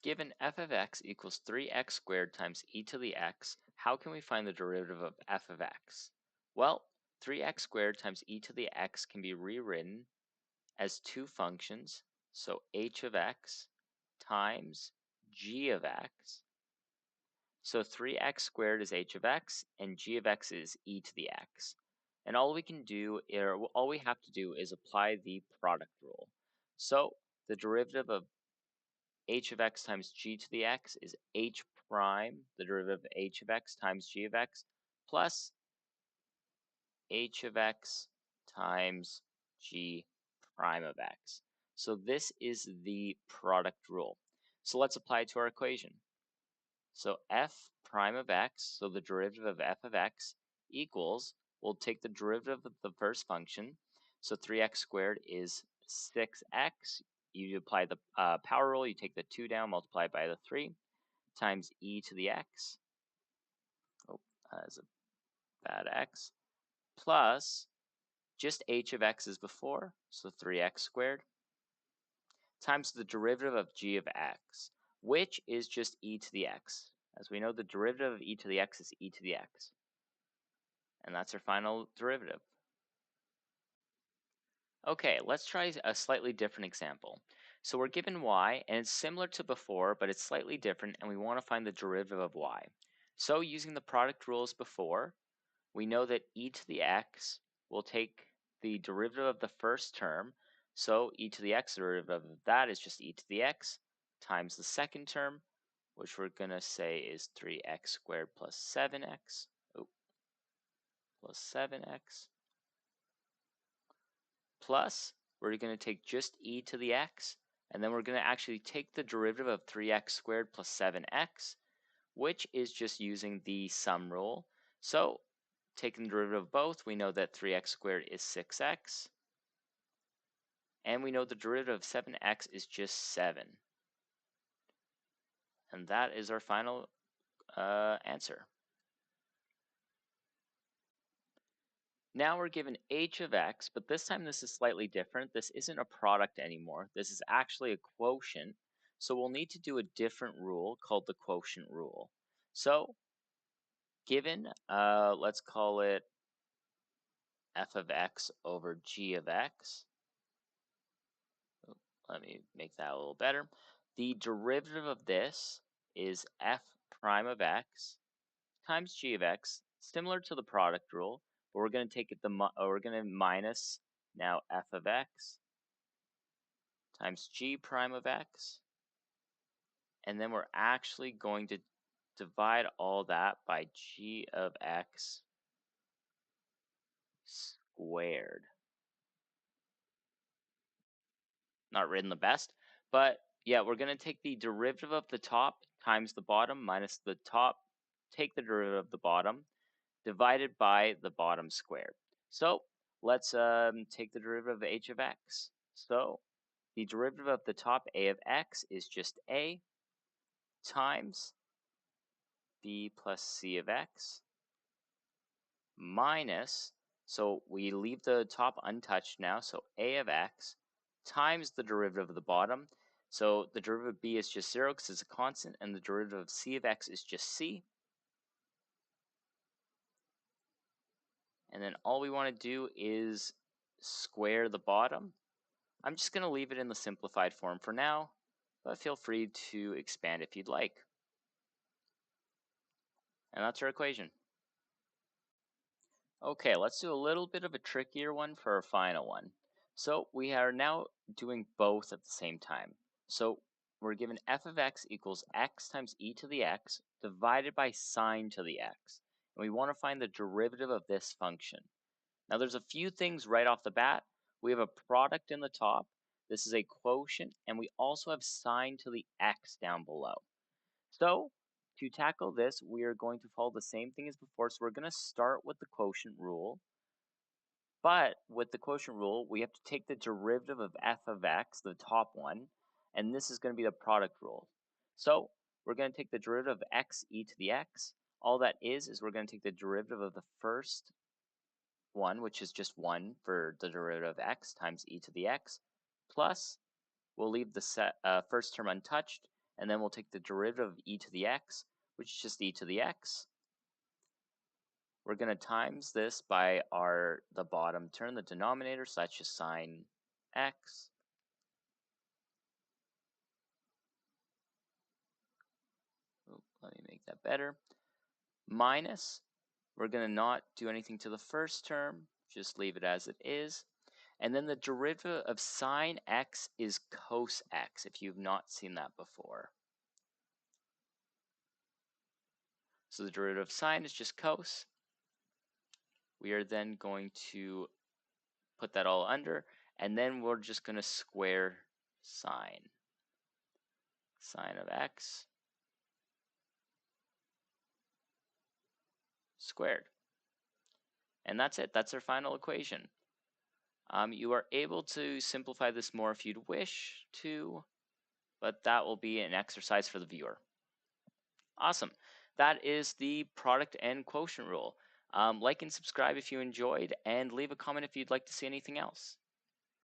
Given f of x equals 3x squared times e to the x, how can we find the derivative of f of x? Well, 3x squared times e to the x can be rewritten as two functions, so h of x times g of x. So 3x squared is h of x, and g of x is e to the x. And all we have to do is apply the product rule. So the derivative of h of x times g to the x is h prime, the derivative of h of x times g of x, plus h of x times g prime of x. So this is the product rule. So let's apply it to our equation. So f prime of x, so the derivative of f of x equals, we'll take the derivative of the first function. So 3x squared is 6x. You apply the power rule, you take the 2 down, multiply it by the 3, times e to the x. Oh, that's a bad x. Plus, just h of x is before, so 3x squared, times the derivative of g of x, which is just e to the x. As we know, the derivative of e to the x is e to the x. And that's our final derivative. Okay, let's try a slightly different example. So we're given y, and it's similar to before, but it's slightly different, and we want to find the derivative of y. So using the product rules before, we know that e to the x will take the derivative of the first term. So e to the x derivative of that is just e to the x times the second term, which we're going to say is 3x squared plus 7x. Plus 7x. Plus, we're going to take just e to the x, and then we're going to actually take the derivative of 3x squared plus 7x, which is just using the sum rule. So, taking the derivative of both, we know that 3x squared is 6x, and we know the derivative of 7x is just 7. And that is our final answer. Now we're given h of x, but this time this is slightly different. This isn't a product anymore. This is actually a quotient. So we'll need to do a different rule called the quotient rule. So given, let's call it f of x over g of x. Let me make that a little better. The derivative of this is f prime of x times g of x, similar to the product rule, but we're going to take it we're going to minus now f of x times g prime of x, and then we're actually going to divide all that by g of x squared. Not written the best, but yeah, we're going to take the derivative of the top times the bottom minus the top, take the derivative of the bottom, divided by the bottom squared. So let's take the derivative of h of x. So the derivative of the top a of x is just a times b plus c of x minus, so we leave the top untouched now, so a of x times the derivative of the bottom. So the derivative of b is just 0 because it's a constant, and the derivative of c of x is just c. And then all we want to do is square the bottom. I'm just going to leave it in the simplified form for now, but feel free to expand if you'd like. And that's our equation. Okay, let's do a little bit of a trickier one for our final one. So we are now doing both at the same time. So we're given f of x equals x times e to the x divided by sine to the x. And we want to find the derivative of this function. Now there's a few things right off the bat. We have a product in the top. This is a quotient, and we also have sine to the x down below. So to tackle this, we are going to follow the same thing as before. So we're going to start with the quotient rule. But with the quotient rule, we have to take the derivative of f of x, the top one, and this is going to be the product rule. So we're going to take the derivative of x e to the x. All that is we're going to take the derivative of the first one, which is just 1 for the derivative of x times e to the x, plus we'll leave the first term untouched, and then we'll take the derivative of e to the x, which is just e to the x. We're going to times this by the bottom term, the denominator, so that's just sine x. Let me make that better. Minus, we're going to not do anything to the first term, just leave it as it is. And then the derivative of sine x is cos x, if you've not seen that before. So the derivative of sine is just cos. We are then going to put that all under, and then we're just going to square sine. Sine of x squared. And that's it. That's our final equation. You are able to simplify this more if you'd wish to, but that will be an exercise for the viewer. Awesome. That is the product and quotient rule. Like and subscribe if you enjoyed, and leave a comment if you'd like to see anything else.